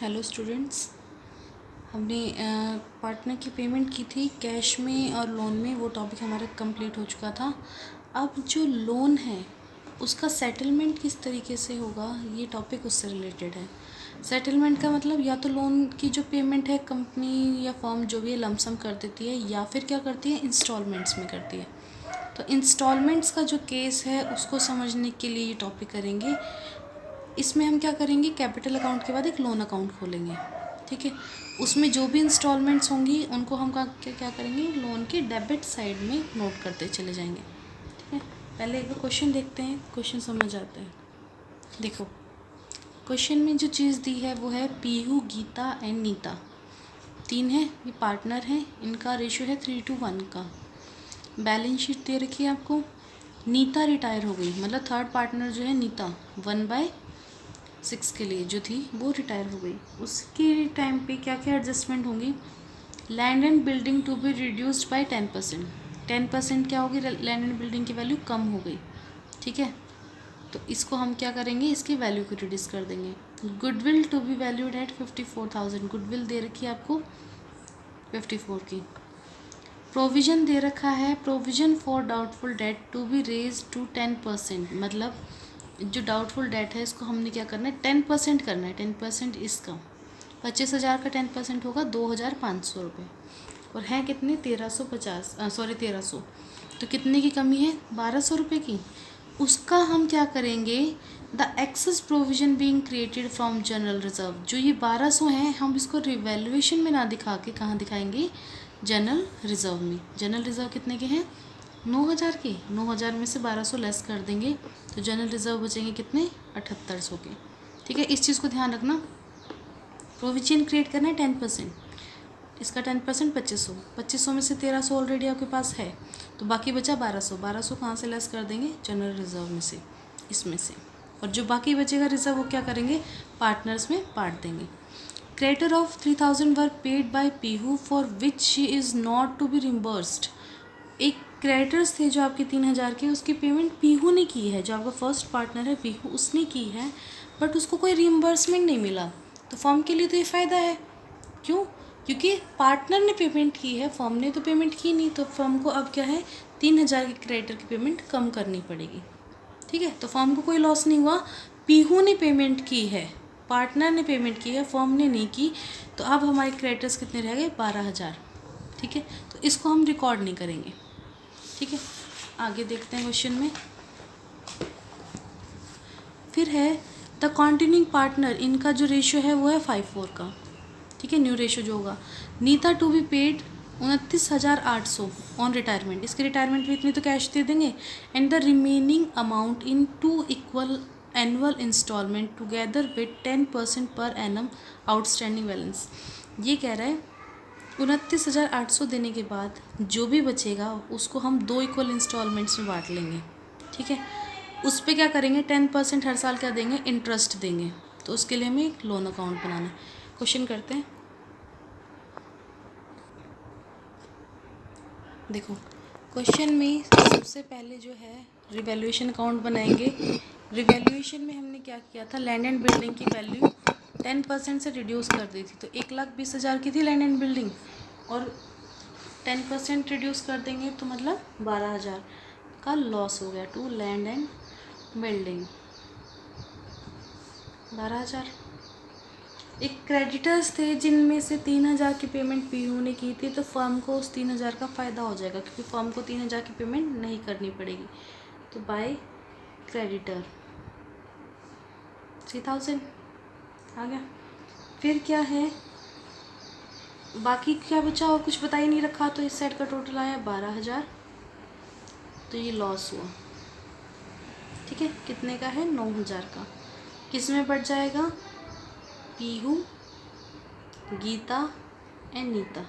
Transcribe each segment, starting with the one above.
Hello students, हमने partner की payment की थी कैश में और लोन में। वो टॉपिक हमारा कंप्लीट हो चुका था। अब जो लोन है उसका सेटलमेंट किस तरीके से होगा, ये टॉपिक उससे रिलेटेड है। सेटलमेंट का मतलब या तो लोन की जो पेमेंट है कंपनी या फर्म जो भी है लमसम कर देती है, या फिर क्या करती है इंस्टॉलमेंट्स में करती है। तो इंस्टॉलमेंट्स का जो केस है उसको समझने के लिए ये टॉपिक करेंगे। इसमें हम क्या करेंगे, कैपिटल अकाउंट के बाद एक लोन अकाउंट खोलेंगे। ठीक है, उसमें जो भी इंस्टॉलमेंट्स होंगी उनको हम क्या करेंगे, लोन के डेबिट साइड में नोट करते चले जाएंगे। ठीक है, पहले एक बार क्वेश्चन देखते हैं, क्वेश्चन समझ आते हैं। देखो, क्वेश्चन में जो चीज़ दी है वो है पीहू, गीता एंड नीता। तीन है, ये पार्टनर हैं, इनका रेशियो है 3:1 का। बैलेंस शीट दे रखी है आपको। नीता रिटायर हो गई, मतलब थर्ड पार्टनर जो है नीता 1/6 के लिए जो थी वो रिटायर हो गई। उसके टाइम पे क्या क्या एडजस्टमेंट होंगी। Land and building to be reduced by 10%। 10% क्या होगी, लैंड एंड बिल्डिंग की वैल्यू कम हो गई। ठीक है, तो इसको हम क्या करेंगे, इसकी वैल्यू को रिड्यूस कर देंगे। Goodwill to be valued at 54,000। Goodwill दे रखी है आपको 54 की। प्रोविज़न दे रखा है, provision for doubtful debt to be raise to 10%। मतलब जो डाउटफुल डेट है इसको हमने क्या करना है, 10% करना है। 10% इसका 25,000 का 10% होगा 2,500 रुपये। और हैं कितने, 1,350, सॉरी 1,300। तो कितने की कमी है, 1,200 रुपये की। उसका हम क्या करेंगे, the excess provision being created from general reserve. जो ये 1,200 हैं हम इसको रिवैल्यूएशन में ना दिखा के कहाँ दिखाएंगे, जनरल रिजर्व में। जनरल रिजर्व कितने के हैं, 9,000 के। 9,000 में से 1,200 लेस कर देंगे तो जनरल रिजर्व बचेंगे कितने, 7,800 के। ठीक है, इस चीज़ को ध्यान रखना। प्रोविजन क्रिएट करना है 10%, इसका 10% 2,500। 2,500 में से 1,300 ऑलरेडी आपके पास है, तो बाकी बचा 1,200। 1,200 कहाँ से लेस कर देंगे, जनरल रिजर्व में से, इसमें से। और जो बाकी बचेगा रिजर्व वो क्या करेंगे, पार्टनर्स में बांट देंगे। Creditor of 3,000 were paid by Pihu for which she is not to be reimbursed. एक क्रेडिटर्स थे जो आपके 3,000 के, उसकी पेमेंट पीहू ने की है। जो आपका फर्स्ट पार्टनर है पीहू, उसने की है, बट उसको कोई रिम्बर्समेंट नहीं मिला। तो फर्म के लिए तो ये फ़ायदा है। क्यों, क्योंकि पार्टनर ने पेमेंट की है, फर्म ने तो पेमेंट की नहीं। तो फर्म को अब क्या है, 3,000 के क्रेडिटर की पेमेंट कम करनी पड़ेगी। ठीक है, तो फर्म को कोई लॉस नहीं हुआ। पीहू ने पेमेंट की है, पार्टनर ने पेमेंट की है, फर्म ने नहीं की। तो अब हमारे क्रेडिटर्स कितने रह गए, 12,000। ठीक है, तो इसको हम रिकॉर्ड नहीं करेंगे। ठीक है, आगे देखते हैं क्वेश्चन में। फिर है द कॉन्टिन्यूइंग पार्टनर, इनका जो रेशियो है वो है 5:4 का। ठीक है, न्यू रेशियो जो होगा। Nita to be paid 29,800 on retirement. इसके रिटायरमेंट पे इतनी तो कैश दे देंगे। And the remaining amount in 2 equal annual instalment together with 10% per annum outstanding balance. ये कह रहा है 29,800 देने के बाद जो भी बचेगा उसको हम 2 इक्वल इंस्टॉलमेंट्स में बांट लेंगे। ठीक है, उस पर क्या करेंगे, 10% हर साल क्या देंगे, इंटरेस्ट देंगे। तो उसके लिए हमें एक लोन अकाउंट बनाना है। क्वेश्चन करते हैं। देखो, क्वेश्चन में सबसे पहले जो है रिवैल्यूएशन अकाउंट बनाएंगे। रिवैल्यूएशन में हमने क्या किया था, लैंड एंड बिल्डिंग की वैल्यू 10% से रिड्यूस कर दी थी। तो 1,20,000 की थी लैंड एंड बिल्डिंग, और 10% रिड्यूस कर देंगे तो मतलब 12,000 का लॉस हो गया टू लैंड एंड बिल्डिंग। 12,000। एक क्रेडिटर्स थे जिनमें से 3,000 की पेमेंट पीयू ने की थी, तो फर्म को उस 3,000 का फ़ायदा हो जाएगा, क्योंकि फर्म को 3,000 की पेमेंट नहीं करनी पड़ेगी। तो बाय क्रेडिटर 3,000 आ गया। फिर क्या है, बाकी क्या बचा और कुछ बता ही नहीं रखा, तो इस साइड का टोटल आया 12,000। तो ये लॉस हुआ। ठीक है, कितने का है, 9,000 का। किस में बढ़ जाएगा, पीहू, गीता एंड नीता।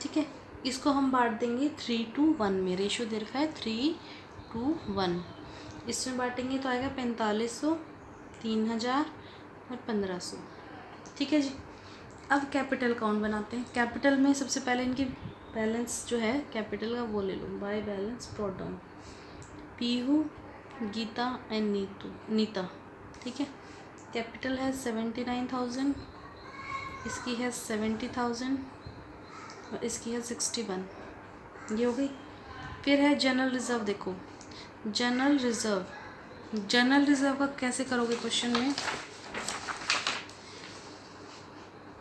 ठीक है, इसको हम बांट देंगे 3:1 में। रेशियो दे रखा है 3:1। इसमें बांटेंगे तो आएगा 4,500, 3,000 और 1,500। ठीक है जी, अब कैपिटल अकाउंट बनाते हैं। कैपिटल में सबसे पहले इनकी बैलेंस जो है कैपिटल का वो ले लो, by balance brought down. Pihu, Geeta and Neeta. ठीक है, कैपिटल है 79,000, इसकी है 70,000 और इसकी है 61, ये हो गई। फिर है जनरल रिज़र्व। देखो जनरल रिज़र्व का कैसे करोगे क्वेश्चन में।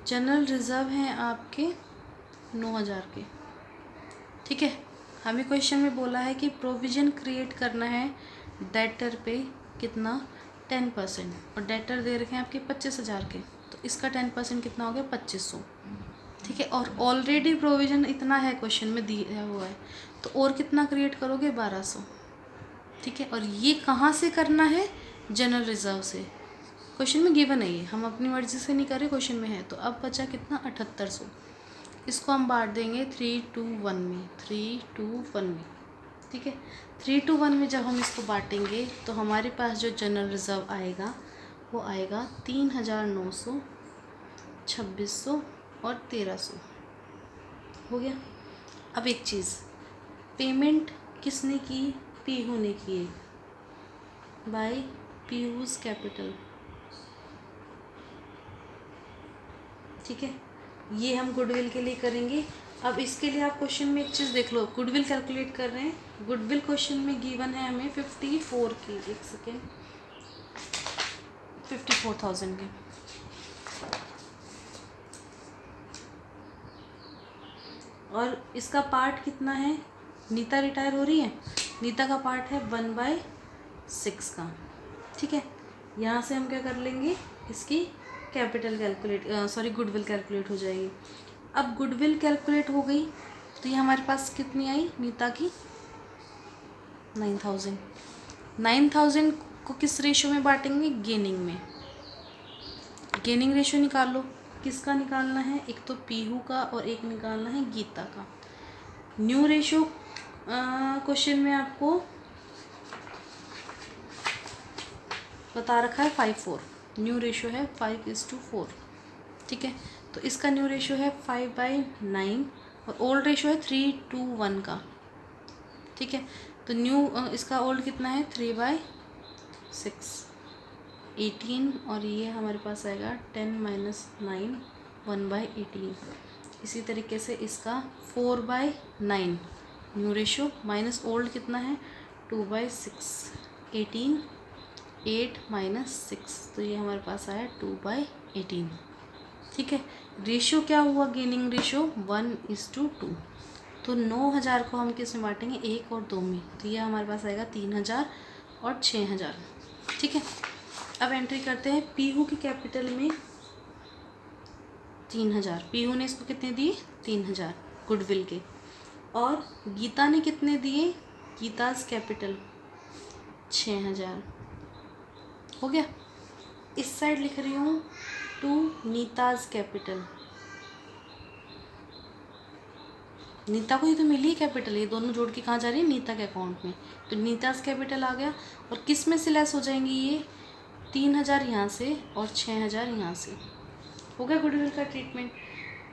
जनरल रिज़र्व हैं आपके 9,000 के, ठीक है। हमें क्वेश्चन में बोला है कि प्रोविज़न क्रिएट करना है डेटर पे कितना 10%, और डेटर दे रखे हैं आपके 25,000 के, तो इसका 10% कितना हो गया 2500, ठीक है। और ऑलरेडी प्रोविज़न इतना है क्वेश्चन में दिया हुआ है, तो और कितना क्रिएट करोगे 1200, ठीक है। और ये कहाँ से करना है, जनरल रिज़र्व से। क्वेश्चन में गिवन है ये, हम अपनी मर्ज़ी से नहीं कर रहे, क्वेश्चन में है। तो अब बचा कितना 7800, इसको हम बांट देंगे 3 to 1 में, 3 to 1 में, ठीक है। 3 to 1 में जब हम इसको बांटेंगे तो हमारे पास जो जनरल रिज़र्व आएगा वो आएगा 3,900, 2,600 और 1,300, हो गया। अब एक चीज़, पेमेंट किसने की, पीहू ने की है, बाय पीहूज़ कैपिटल, ठीक है। ये हम गुडविल के लिए करेंगे। अब इसके लिए आप क्वेश्चन में एक चीज़ देख लो, गुडविल कैलकुलेट कर रहे हैं। गुडविल क्वेश्चन में गिवन है हमें 54 की, एक सेकेंड, 54,000 की, और इसका पार्ट कितना है, नीता रिटायर हो रही है, नीता का पार्ट है 1/6 का, ठीक है। यहाँ से हम क्या कर लेंगे, इसकी capital calculate, sorry goodwill calculate हो जाएगी। अब गुडविल कैलकुलेट हो गई तो ये हमारे पास कितनी आई नीता की 9,000। 9,000 को किस रेशो में बांटेंगे, गेनिंग में। गेनिंग रेशो निकाल लो, किसका निकालना है, एक तो पीहू का और एक निकालना है गीता का। न्यू रेशो क्वेश्चन में आपको बता रखा है 5:4, न्यू रेशो है 5:4, ठीक है। तो इसका न्यू रेशो है 5/9 और ओल्ड रेशो है 3:1 का, ठीक है। तो न्यू इसका ओल्ड कितना है 3/6, 18, और ये हमारे पास आएगा 10 - 9, 1/18। इसी तरीके से इसका 4/9 न्यू रेशो माइनस ओल्ड कितना है 2/6, 18, 8 - 6, तो ये हमारे पास आया 2/18, ठीक है। रेशो क्या हुआ, गेनिंग रेशो 1:2। तो 9,000 को हम किस में बांटेंगे, 1 और 2 में, तो ये हमारे पास आएगा 3,000 और 6,000, ठीक है। अब एंट्री करते हैं पीहू की कैपिटल में 3,000, पीहू ने इसको कितने दिए 3,000 गुडविल के, और गीता ने कितने दिए, गीताज कैपिटल 6,000, हो गया। इस साइड लिख रही हूँ टू नीताज कैपिटल, नीता को ही तो मिली है कैपिटल, ये दोनों जोड़ के कहाँ जा रही है, नीता के अकाउंट में, तो नीताज कैपिटल आ गया। और किस में से लेस हो जाएंगी, ये 3,000 यहाँ से और 6,000 यहाँ से, हो गया गुडविल का ट्रीटमेंट।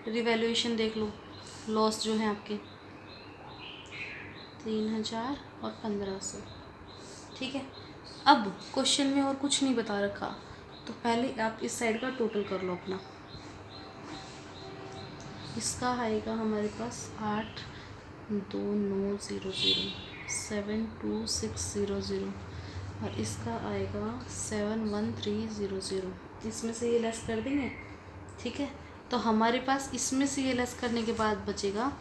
रिवैल्यूएशन देख लो, लॉस जो है आपके 3,000 और 1,500, ठीक है। अब क्वेश्चन में और कुछ नहीं बता रखा, तो पहले आप इस साइड का टोटल कर लो अपना। इसका आएगा हमारे पास 8,2,9,0,0, 7,2,6,0,0, और इसका आएगा 7,1,3,0,0। इसमें से ये लेस कर देंगे, ठीक है। तो हमारे पास इसमें से ये लेस करने के बाद बचेगा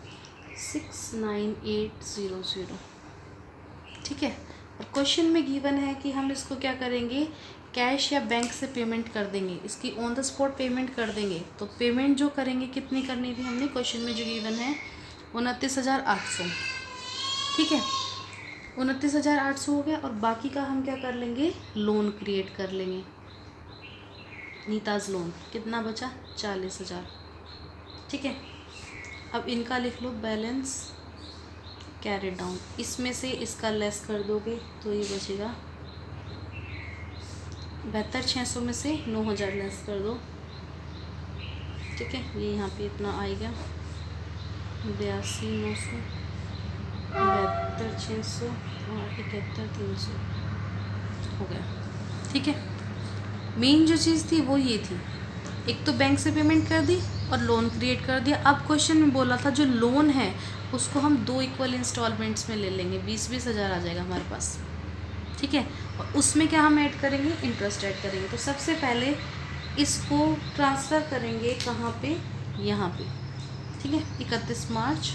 6,9,8,0,0, ठीक है। और क्वेश्चन में गिवन है कि हम इसको क्या करेंगे, कैश या बैंक से पेमेंट कर देंगे, इसकी ऑन द स्पॉट पेमेंट कर देंगे। तो पेमेंट जो करेंगे कितनी करनी थी हमने, क्वेश्चन में जो गिवन है 29,800, ठीक है। 29,800 हो गया, और बाकी का हम क्या कर लेंगे, लोन क्रिएट कर लेंगे, नीताज लोन कितना बचा 40,000, ठीक है। अब इनका लिख लो बैलेंस कैरिड डाउन, इसमें से इसका लेस कर दोगे तो ये बचेगा 72,600 में से 9,000 लेस कर दो, ठीक है। ये यहाँ पे इतना आएगा 82,900, 72,600 और 71,300, हो गया, ठीक है। मेन जो चीज़ थी वो ये थी, एक तो बैंक से पेमेंट कर दी और लोन क्रिएट कर दिया। अब क्वेश्चन में बोला था जो लोन है उसको हम 2 इक्वल इंस्टॉलमेंट्स में ले लेंगे, 20-20 हज़ार आ जाएगा हमारे पास, ठीक है। और उसमें क्या हम ऐड करेंगे, इंटरेस्ट ऐड करेंगे। तो सबसे पहले इसको ट्रांसफ़र करेंगे कहाँ पे, यहाँ पे, ठीक है। 31 मार्च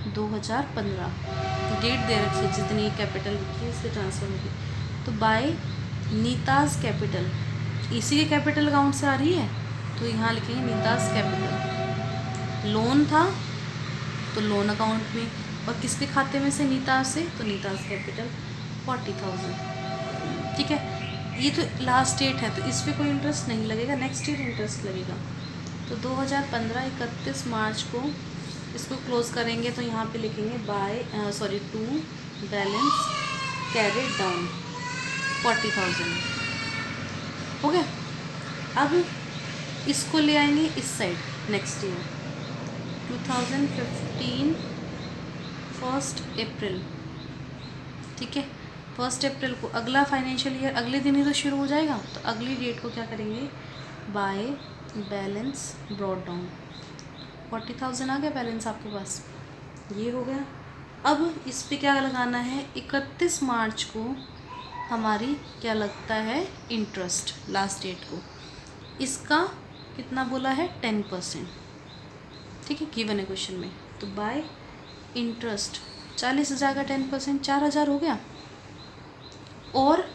2015 डेट दे रखी है, जितनी कैपिटल लिखी है इससे ट्रांसफ़र होगी। तो बाय नीताज कैपिटल, इसी के कैपिटल अकाउंट से आ रही है, तो यहाँ लिखेंगे नीताज कैपिटल। लोन था तो लोन अकाउंट में, और किसके खाते में से, नीताज से, तो नीताज कैपिटल 40,000, ठीक है। ये तो लास्ट डेट है तो इस पर कोई इंटरेस्ट नहीं लगेगा, नेक्स्ट ईयर इंटरेस्ट लगेगा। तो 2015 31 मार्च को इसको क्लोज करेंगे, तो यहाँ पे लिखेंगे टू बैलेंस कैरिड डाउन 40,000, हो गया। अब इसको ले आएंगे इस साइड, नेक्स्ट ईयर 2015 1 अप्रैल, ठीक है। 1 अप्रैल को अगला फाइनेंशियल ईयर अगले दिन ही तो शुरू हो जाएगा, तो अगली डेट को क्या करेंगे, बाय बैलेंस ब्रॉट डाउन 40,000 आ गया बैलेंस आपके पास, ये हो गया। अब इस पे क्या लगाना है, 31 मार्च को हमारी क्या लगता है, इंटरेस्ट लास्ट डेट को, इसका कितना बोला है, 10%, ठीक है, गिवन है क्वेश्चन में। तो बाय इंटरेस्ट 40,000 का 10% 4,000 हो गया। और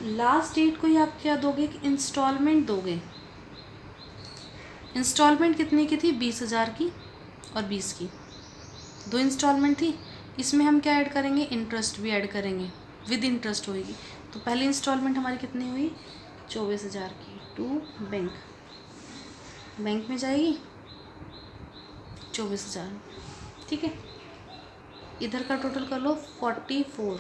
लास्ट डेट को ही आप क्या दोगे, इंस्टॉलमेंट दोगे। इंस्टॉलमेंट कितने की थी, 20,000 की और 20 की, 2 इंस्टॉलमेंट थी। इसमें हम क्या ऐड करेंगे, इंटरेस्ट भी ऐड करेंगे, विद इंटरेस्ट होएगी। तो पहली इंस्टॉलमेंट हमारी कितनी हुई, 24,000 की, टू बैंक में जाएगी 24,000, ठीक है। इधर का टोटल कर लो 44,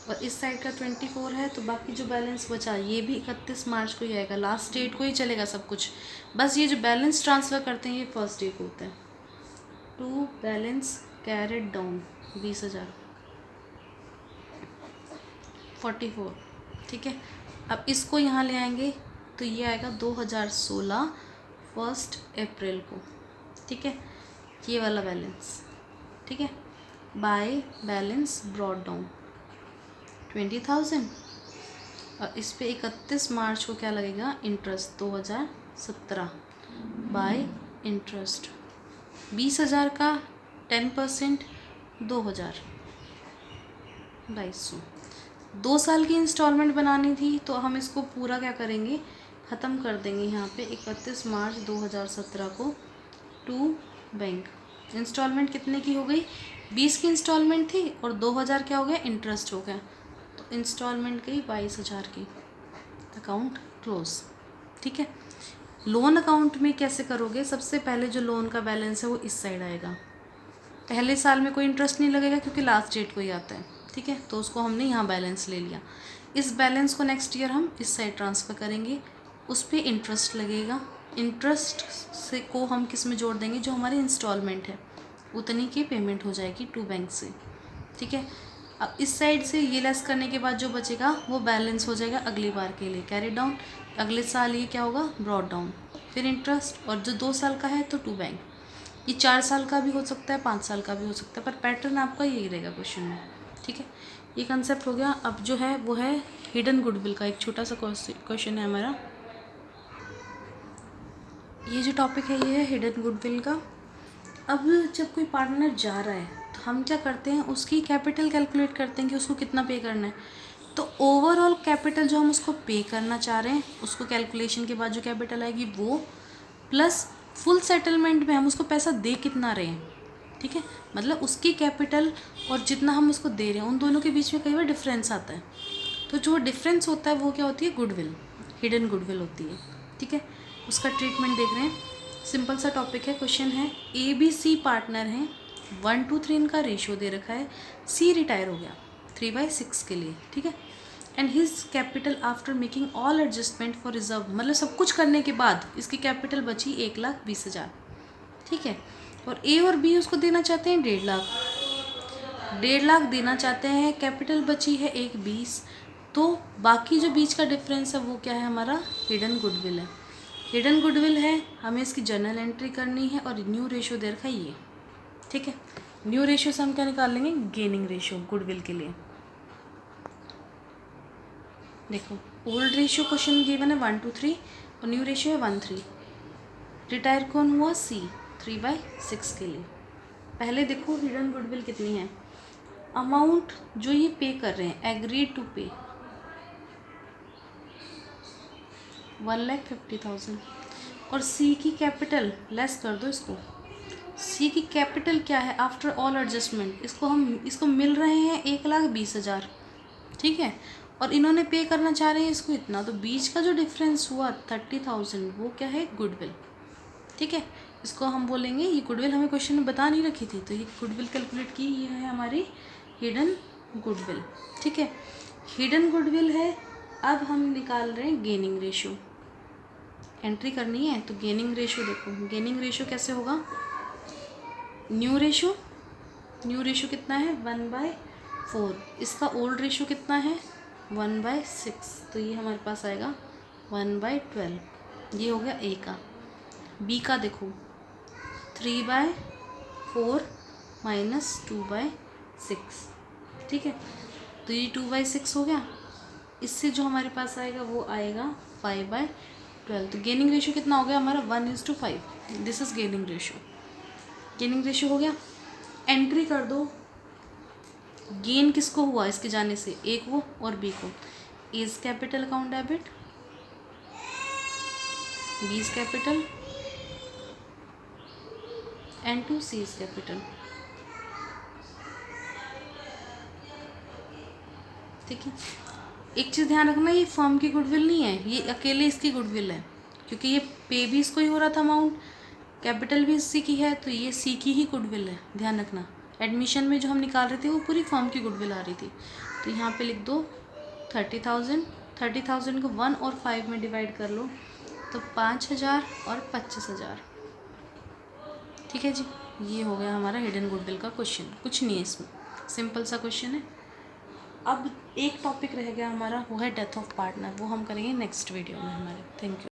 और इस साइड का 24 है, तो बाकी जो बैलेंस बचा ये भी 31 मार्च को ही आएगा, लास्ट डेट को ही चलेगा सब कुछ। बस ये जो बैलेंस ट्रांसफ़र करते हैं ये फर्स्ट डे को होता है। टू बैलेंस कैरिड डाउन 20,000 44, ठीक है। अब इसको यहाँ ले आएंगे तो ये आएगा 2016 1 अप्रैल को, ठीक है, ये वाला बैलेंस, ठीक है। बाय बैलेंस ब्रॉट डाउन 20,000, और इस पे 31 मार्च को क्या लगेगा, इंटरेस्ट 2017 बाय इंटरेस्ट 20,000 का 10% 2,000 2,200, 2 साल की इंस्टॉलमेंट बनानी थी, तो हम इसको पूरा क्या करेंगे, ख़त्म कर देंगे यहाँ पे 31 मार्च 2017 को। टू बैंक इंस्टॉलमेंट कितने की हो गई, 20 की इंस्टॉलमेंट थी और 2,000 क्या हो गया, इंटरेस्ट हो गया, तो इंस्टॉलमेंट गई 22,000 की, अकाउंट क्लोज, ठीक है। लोन अकाउंट में कैसे करोगे, सबसे पहले जो लोन का बैलेंस है वो इस साइड आएगा। पहले साल में कोई इंटरेस्ट नहीं लगेगा क्योंकि लास्ट डेट को ही आता है, ठीक है, तो उसको हमने यहाँ बैलेंस ले लिया। इस बैलेंस को नेक्स्ट ईयर हम इस साइड ट्रांसफ़र करेंगे, उस पर इंटरेस्ट लगेगा। इंटरेस्ट से को हम किस में जोड़ देंगे, जो हमारी इंस्टॉलमेंट है उतनी की पेमेंट हो जाएगी टू बैंक से, ठीक है। अब इस साइड से ये लेस करने के बाद जो बचेगा वो बैलेंस हो जाएगा अगली बार के लिए कैरी डाउन, अगले साल ये क्या होगा, ब्रॉट डाउन, फिर इंटरेस्ट, और जो 2 साल का है तो टू बैंक। ये 4 साल का भी हो सकता है, 5 साल का भी हो सकता है, पर पैटर्न आपका यही रहेगा क्वेश्चन में, ठीक है। ये कंसेप्ट हो गया। अब जो है वो है हिडन गुडविल का, एक छोटा सा क्वेश्चन है हमारा। ये जो टॉपिक है ये है हिडन गुडविल का। अब जब कोई पार्टनर जा रहा है तो हम क्या करते हैं, उसकी कैपिटल कैलकुलेट करते हैं कि उसको कितना पे करना है। तो ओवरऑल कैपिटल जो हम उसको पे करना चाह रहे हैं उसको कैलकुलेशन के बाद जो कैपिटल आएगी वो, प्लस फुल सेटलमेंट में हम उसको पैसा दे कितना रहे हैं, ठीक है, मतलब उसकी कैपिटल और जितना हम उसको दे रहे हैं उन दोनों के बीच में कई बार डिफरेंस आता है। तो जो डिफरेंस होता है वो क्या होती है, गुडविल, हिडन गुडविल होती है, ठीक है। उसका ट्रीटमेंट देख रहे हैं, सिंपल सा टॉपिक है। क्वेश्चन है ABC पार्टनर हैं, 1:3 इनका रेशियो दे रखा है, C रिटायर हो गया 3/6 के लिए, ठीक है, and his capital after making all adjustment for reserve, मतलब सब कुछ करने के बाद इसकी कैपिटल बची 1,20,000, ठीक है। और A और B उसको देना चाहते हैं 1.5 लाख, 1.5 लाख देना चाहते हैं, कैपिटल बची है 1,20,000, तो बाकी जो बीच का डिफरेंस है वो क्या है, हमारा हिडन गुडविल है। हिडन गुडविल है, हमें इसकी जर्नल एंट्री करनी है और न्यू रेशियो दे रखा है ये, ठीक है। न्यू रेशियो से हम क्या निकाल लेंगे, गेनिंग रेशियो गुडविल के लिए। देखो ओल्ड रेशियो क्वेश्चन गिवन है 1:3 और न्यू रेशियो है 1:3। रिटायर कौन हुआ, सी, 3/6 के लिए। पहले देखो हिडन गुडविल कितनी है, अमाउंट जो ये पे कर रहे हैं, एग्रीड टू पे 1,50,000 और सी की कैपिटल लेस कर दो इसको। सी की कैपिटल क्या है आफ्टर ऑल एडजस्टमेंट, इसको मिल रहे हैं 1,20,000, ठीक है, और इन्होंने पे करना चाह रहे हैं इसको इतना, तो बीच का जो डिफरेंस हुआ 30,000 वो क्या है, गुडविल, ठीक है। इसको हम बोलेंगे, ये गुडविल हमें क्वेश्चन में बता नहीं रखी थी, तो ये गुडविल कैलकुलेट की, ये है हमारी हिडन गुडविल, ठीक है। हिडन गुडविल है। अब हम निकाल रहे हैं गेनिंग रेशियो, एंट्री करनी है। तो गेनिंग रेशियो देखो, गेनिंग रेशियो कैसे होगा, न्यू रेशियो कितना है 1/4, इसका ओल्ड रेशियो कितना है 1/6, तो ये हमारे पास आएगा 1/12, ये हो गया ए का। बी का देखो 3/4 माइनस 2/6, ठीक है, तो ये 2/6 हो गया। इससे जो हमारे पास आएगा वो आएगा 5/12, तो गेनिंग रेशियो कितना हो गया हमारा 1:5, this is gaining ratio. Gaining ratio हो गया, एंट्री कर दो, गेन किसको हुआ इसके जाने से, ए को और बी को। As capital account debit, B's capital and to C's capital, ठीक है। एक चीज़ ध्यान रखना, ये फर्म की गुडविल नहीं है, ये अकेले इसकी गुडविल है, क्योंकि ये पे भी इसको ही हो रहा था अमाउंट, कैपिटल भी इसी की है, तो ये सी की ही गुडविल है, ध्यान रखना। एडमिशन में जो हम निकाल रहे थे वो पूरी फर्म की गुडविल आ रही थी, तो यहाँ पे लिख दो 30,000 को 1 और 5 में डिवाइड कर लो, तो 5,000 और 25,000, ठीक है जी। ये हो गया हमारा हिडन गुडविल का क्वेश्चन, कुछ नहीं है इसमें, सिंपल सा क्वेश्चन है। अब एक टॉपिक रह गया हमारा, वो है डेथ ऑफ पार्टनर, वो हम करेंगे नेक्स्ट वीडियो में हमारे। Thank you.